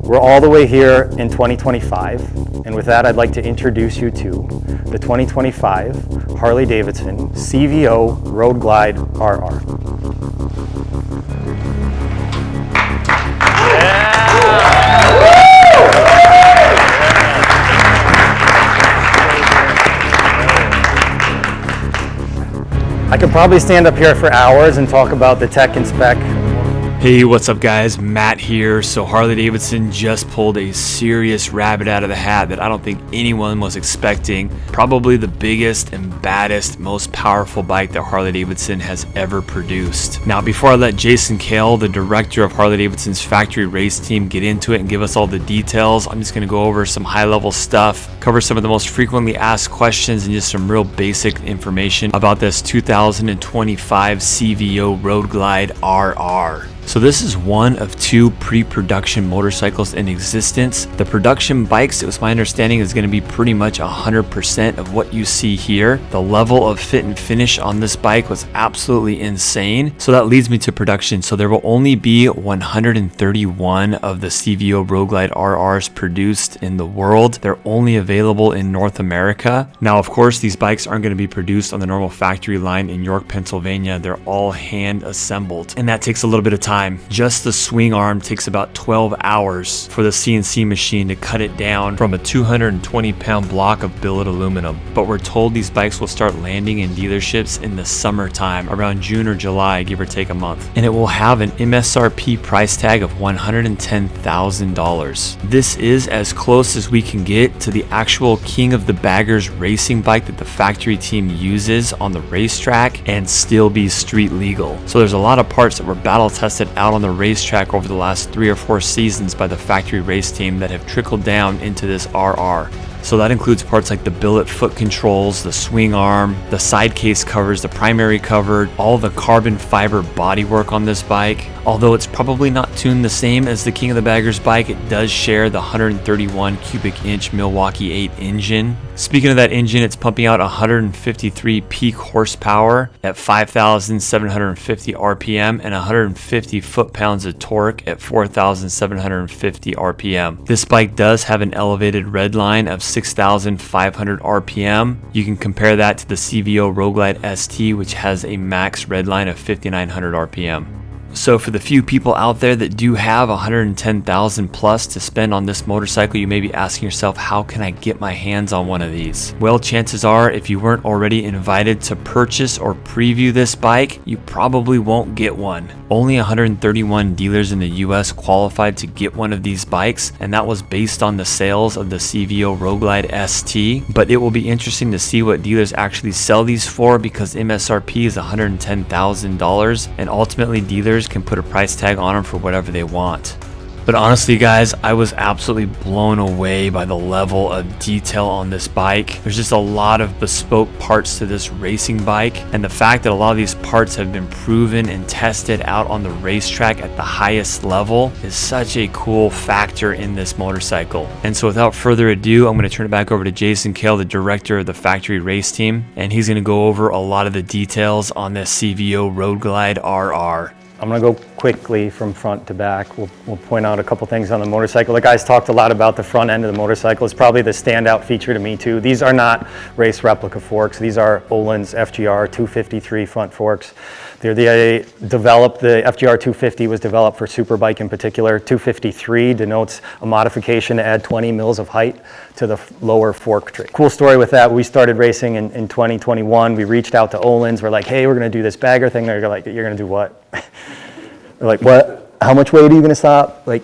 We're all the way here in 2025, and with that, I'd like to introduce you to the 2025 Harley-Davidson CVO Road Glide RR. I could probably stand up here for hours and talk about the tech and spec. Hey, what's up guys? Matt here. So Harley-Davidson just pulled a serious rabbit out of the hat that I don't think anyone was expecting. Probably the biggest and baddest, most powerful bike that Harley-Davidson has ever produced. Now, before I let Jason Kehl, the director of Harley-Davidson's factory race team, get into it and give us all the details, I'm just gonna go over some high-level stuff, cover some of the most frequently asked questions, and just some real basic information about this 2025 CVO Road Glide RR. So this is one of two pre-production motorcycles in existence. The production bikes, it was my understanding, is going to be pretty much 100% of what you see here. The level of fit and finish on this bike was absolutely insane. So that leads me to production. So there will only be 131 of the CVO Road Glide RRs produced in the world. They're only available in North America. Now, of course, these bikes aren't going to be produced on the normal factory line in York, Pennsylvania. They're all hand assembled, and that takes a little bit of time. Just the swing arm takes about 12 hours for the CNC machine to cut it down from a 220-pound block of billet aluminum. But we're told these bikes will start landing in dealerships in the summertime, around June or July, give or take a month. And it will have an MSRP price tag of $110,000. This is as close as we can get to the actual King of the Baggers racing bike that the factory team uses on the racetrack and still be street legal. So there's a lot of parts that were battle tested out on the racetrack over the last 3 or 4 seasons by the factory race team that have trickled down into this RR. So that includes parts like the billet foot controls, the swing arm, the side case covers, the primary cover, all the carbon fiber bodywork on this bike. Although it's probably not tuned the same as the King of the Baggers bike, it does share the 131 cubic inch Milwaukee-Eight engine. Speaking of that engine, it's pumping out 153 peak horsepower at 5,750 RPM and 150 foot-pounds of torque at 4,750 RPM. This bike does have an elevated red line of 6,500 RPM. You can compare that to the CVO Road Glide ST, which has a max red line of 5,900 RPM. So for the few people out there that do have 110,000 plus to spend on this motorcycle, you may be asking yourself, how can I get my hands on one of these? Well, chances are, if you weren't already invited to purchase or preview this bike, you probably won't get one. Only 131 dealers in the US qualified to get one of these bikes, and that was based on the sales of the CVO Road Glide ST. But it will be interesting to see what dealers actually sell these for, because MSRP is $110,000, and ultimately dealers can put a price tag on them for whatever they want. But honestly guys, I was absolutely blown away by the level of detail on this bike. There's just a lot of bespoke parts to this racing bike, and the fact that a lot of these parts have been proven and tested out on the racetrack at the highest level is such a cool factor in this motorcycle. And so without further ado, I'm going to turn it back over to Jason Kehl, the director of the factory race team, and he's going to go over a lot of the details on this CVO Road Glide RR. I'm gonna go quickly from front to back. We'll point out a couple things on the motorcycle. The guys talked a lot about the front end of the motorcycle. It's probably the standout feature to me too. These are not race replica forks. These are Ohlins FGR 253 front forks. They developed, the FGR 250 was developed for Superbike in particular. 253 denotes a modification to add 20 mils of height to the lower fork tree. Cool story with that, we started racing in 2021. We reached out to Ohlins. We're like, hey, we're gonna do this bagger thing. They're like, you're gonna do what? We're like, what? How much weight are you gonna stop? Like,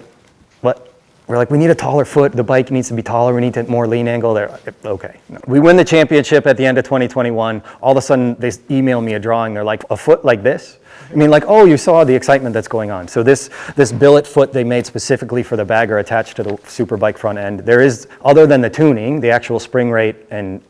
what? We're like, we need a taller foot. The bike needs to be taller. We need to more lean angle. They're like, okay. No. We win the championship at the end of 2021. All of a sudden, they email me a drawing. They're like, a foot like this? I mean, like, oh, you saw the excitement that's going on. So this billet foot they made specifically for the bagger attached to the Superbike front end. There is, other than the tuning, the actual spring rate and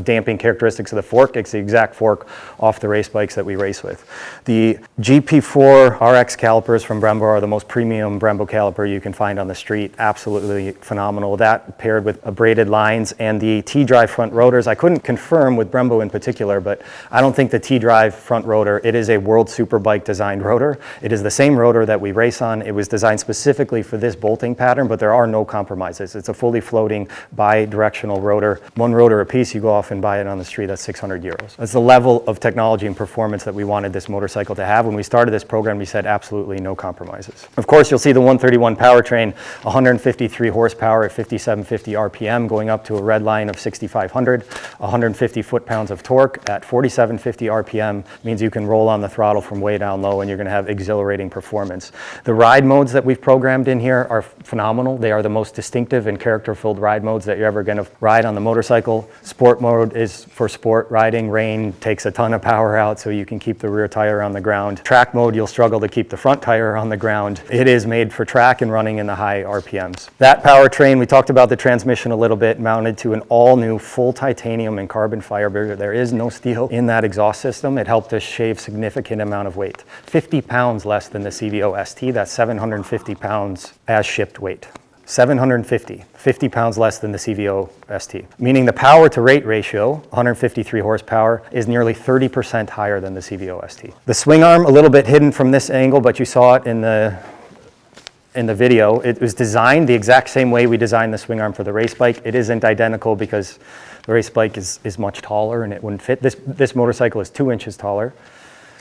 damping characteristics of the fork. It's the exact fork off the race bikes that we race with. The GP4 RX calipers from Brembo are the most premium Brembo caliper you can find on the street. Absolutely phenomenal. That paired with braided lines and the T-drive front rotors. I couldn't confirm with Brembo in particular, but I don't think the T-drive front rotor, it is a World Superbike designed rotor. It is the same rotor that we race on. It was designed specifically for this bolting pattern, but there are no compromises. It's a fully floating bi-directional rotor. One rotor a piece, you go off and buy it on the street, that's 600 euros. That's the level of technology and performance that we wanted this motorcycle to have. When we started this program, we said absolutely no compromises. Of course, you'll see the 131 powertrain, 153 horsepower at 5750 RPM, going up to a red line of 6500, 150 foot-pounds of torque at 4750 RPM, means you can roll on the throttle from way down low and you're gonna have exhilarating performance. The ride modes that we've programmed in here are phenomenal. They are the most distinctive and character-filled ride modes that you're ever gonna ride on the motorcycle. Sport mode is for sport riding. Rain takes a ton of power out so you can keep the rear tire on the ground. Track mode, you'll struggle to keep the front tire on the ground. It is made for track and running in the high RPMs. That powertrain, we talked about the transmission a little bit, mounted to an all-new full titanium and carbon fiber. There is no steel in that exhaust system. It helped us shave significant amount of weight. 50 pounds less than the CVO ST. That's 750 pounds as shipped weight. 50 pounds less than the CVO ST, meaning the power to weight ratio, 153 horsepower, is nearly 30% higher than the CVO ST. The swing arm, a little bit hidden from this angle, but you saw it in the video. It was designed the exact same way we designed the swing arm for the race bike. It isn't identical because the race bike is much taller and it wouldn't fit. This motorcycle is 2 inches taller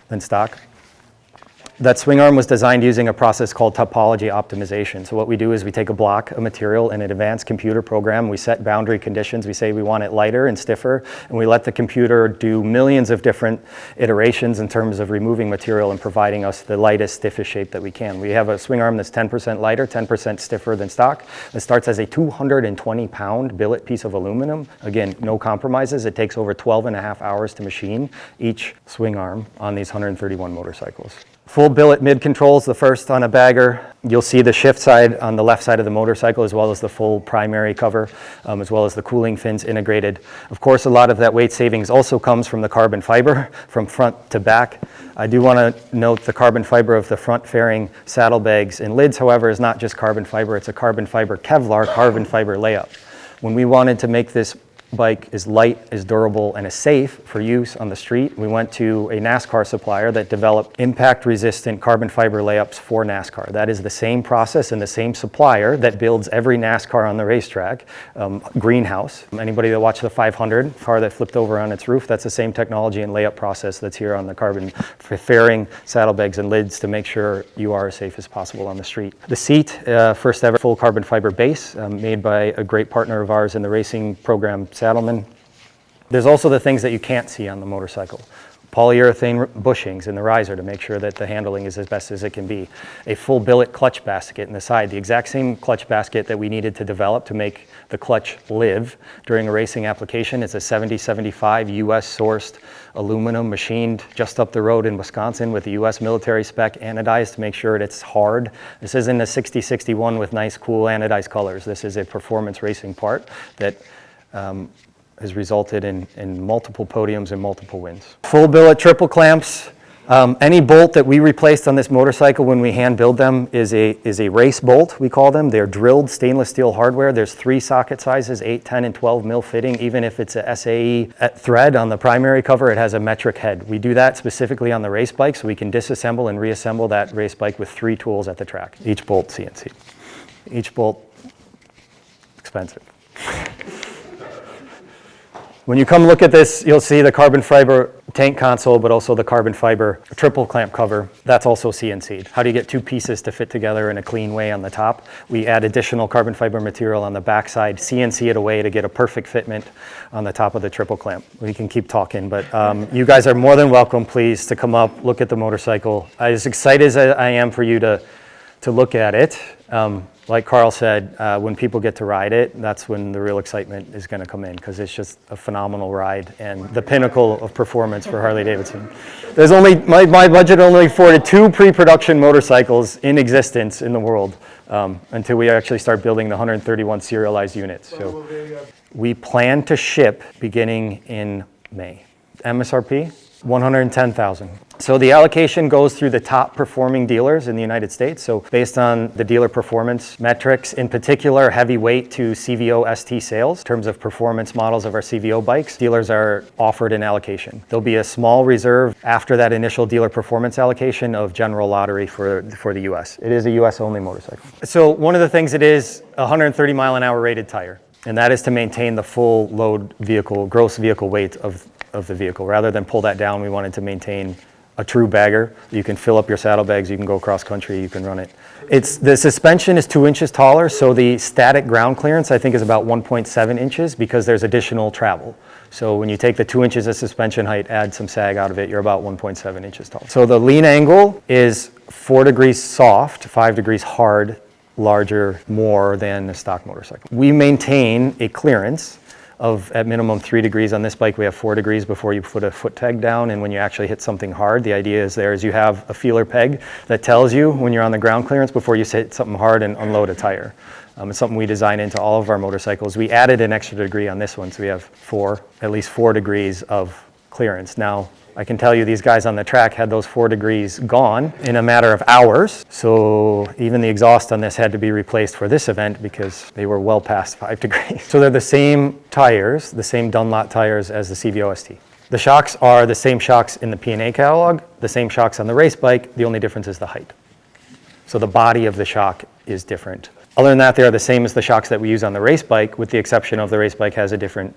than stock. That swing arm was designed using a process called topology optimization. So what we do is we take a block of material in an advanced computer program, we set boundary conditions, we say we want it lighter and stiffer, and we let the computer do millions of different iterations in terms of removing material and providing us the lightest, stiffest shape that we can. We have a swing arm that's 10% lighter, 10% stiffer than stock. It starts as a 220-pound billet piece of aluminum. Again, no compromises. It takes over 12 and a half hours to machine each swing arm on these 131 motorcycles. Full billet mid controls, the first on a bagger. You'll see the shift side on the left side of the motorcycle, as well as the full primary cover, as well as the cooling fins integrated. Of course, a lot of that weight savings also comes from the carbon fiber from front to back. I do want to note the carbon fiber of the front fairing saddlebags and lids, however, is not just carbon fiber, it's a carbon fiber Kevlar carbon fiber layup. When we wanted to make this bike as light, as durable, and as safe for use on the street, we went to a NASCAR supplier that developed impact-resistant carbon fiber layups for NASCAR. That is the same process and the same supplier that builds every NASCAR on the racetrack, Greenhouse. Anybody that watched the 500 car that flipped over on its roof, that's the same technology and layup process that's here on the carbon fairing, saddlebags, and lids to make sure you are as safe as possible on the street. The seat, first ever full carbon fiber base, made by a great partner of ours in the racing program, Saddleman. There's also the things that you can't see on the motorcycle. Polyurethane bushings in the riser to make sure that the handling is as best as it can be. A full billet clutch basket in the side, the exact same clutch basket that we needed to develop to make the clutch live during a racing application. It's a 7075 US sourced aluminum machined just up the road in Wisconsin with the US military spec anodized to make sure it's hard. This isn't a 6061 with nice cool anodized colors. This is a performance racing part that has resulted in multiple podiums and multiple wins. Full billet triple clamps. Any bolt that we replaced on this motorcycle when we hand build them is a race bolt, we call them. They're drilled stainless steel hardware. There's 3 socket sizes, 8, 10, and 12 mil fitting. Even if it's a SAE thread on the primary cover, it has a metric head. We do that specifically on the race bike so we can disassemble and reassemble that race bike with 3 tools at the track. Each bolt CNC. Each bolt expensive. When you come look at this, you'll see the carbon fiber tank console, but also the carbon fiber triple clamp cover. That's also CNC'd. How do you get 2 pieces to fit together in a clean way on the top? We add additional carbon fiber material on the backside, CNC it away to get a perfect fitment on the top of the triple clamp. We can keep talking, but you guys are more than welcome, please, to come up, look at the motorcycle. As excited as I am for you to look at it, like Carl said, when people get to ride it, that's when the real excitement is going to come in, because it's just a phenomenal ride and the pinnacle of performance for Harley-Davidson. There's only, my budget only afforded 2 pre-production motorcycles in existence in the world until we actually start building the 131 serialized units. So we plan to ship beginning in May. MSRP, $110,000. So the allocation goes through the top performing dealers in the United States. So based on the dealer performance metrics, in particular, heavyweight to CVO ST sales, in terms of performance models of our CVO bikes, dealers are offered an allocation. There'll be a small reserve after that initial dealer performance allocation of general lottery for the US. It is a US only motorcycle. So one of the things, it is a 130 mile an hour rated tire, and that is to maintain the full load vehicle, gross vehicle weight of the vehicle. Rather than pull that down, we wanted to maintain a true bagger. You can fill up your saddlebags, you can go cross country, you can run it. The suspension is 2 inches taller, so the static ground clearance I think is about 1.7 inches because there's additional travel. So when you take the 2 inches of suspension height, add some sag out of it, you're about 1.7 inches tall. So the lean angle is 4 degrees soft, 5 degrees hard, larger, more than a stock motorcycle. We maintain a clearance of at minimum 3 degrees. On this bike we have 4 degrees before you put a foot peg down, and when you actually hit something hard, the idea is you have a feeler peg that tells you when you're on the ground clearance before you hit something hard and unload a tire. It's something we design into all of our motorcycles. We added an extra degree on this one, so we have at least 4 degrees of clearance. Now I can tell you these guys on the track had those 4 degrees gone in a matter of hours. So even the exhaust on this had to be replaced for this event because they were well past 5 degrees. So they're the same tires, the same Dunlop tires as the CVO ST. The shocks are the same shocks in the P&A catalog, the same shocks on the race bike. The only difference is the height. So the body of the shock is different. Other than that, they are the same as the shocks that we use on the race bike, with the exception of the race bike has a different,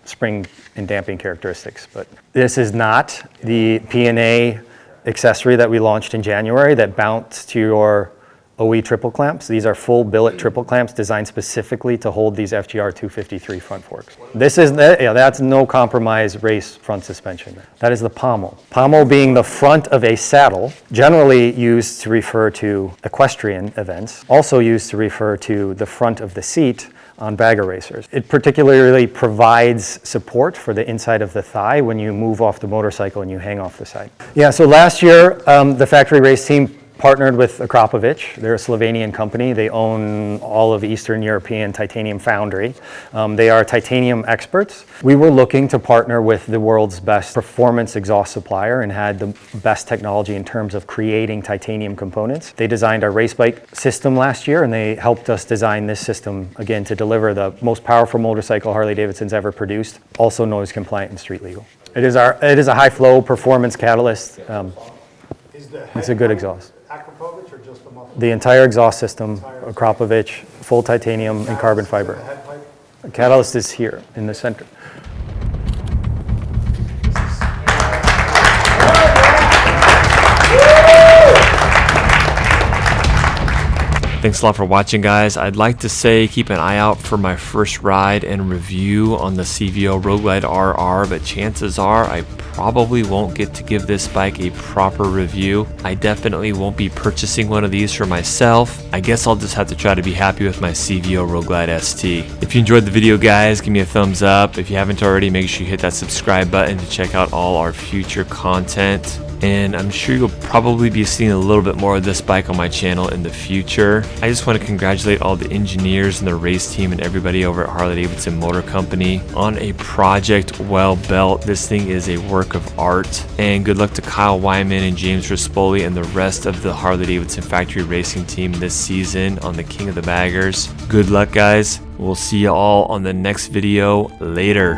spring and damping characteristics. But this is not the P&A accessory that we launched in January that mounts to your OE triple clamps. These are full billet triple clamps designed specifically to hold these FGR 253 front forks. That's no compromise race front suspension. That is the pommel. Pommel being the front of a saddle, generally used to refer to equestrian events, also used to refer to the front of the seat on bagger racers. It particularly provides support for the inside of the thigh when you move off the motorcycle and you hang off the side. Yeah, so last year, the factory race team partnered with Akrapovic. They're a Slovenian company. They own all of Eastern European titanium foundry. They are titanium experts. We were looking to partner with the world's best performance exhaust supplier and had the best technology in terms of creating titanium components. They designed our race bike system last year, and they helped us design this system, again, to deliver the most powerful motorcycle Harley-Davidson's ever produced, also noise compliant and street legal. It is a high flow performance catalyst. It's a good exhaust. Akrapovic or just the muffler? The entire exhaust system, Akrapovic, full titanium and carbon fiber. The catalyst is here in the center. Thanks a lot for watching, guys. I'd like to say keep an eye out for my first ride and review on the CVO Road Glide RR, but chances are I probably won't get to give this bike a proper review. I definitely won't be purchasing one of these for myself. I guess I'll just have to try to be happy with my CVO Road Glide ST. If you enjoyed the video, guys, give me a thumbs up. If you haven't already, make sure you hit that subscribe button to check out all our future content. And I'm sure you'll probably be seeing a little bit more of this bike on my channel in the future. I just want to congratulate all the engineers and the race team and everybody over at Harley-Davidson Motor Company on a project well built. This thing is a work of art. And good luck to Kyle Wyman and James Rispoli and the rest of the Harley-Davidson factory racing team this season on the King of the Baggers. Good luck, guys. We'll see you all on the next video. Later.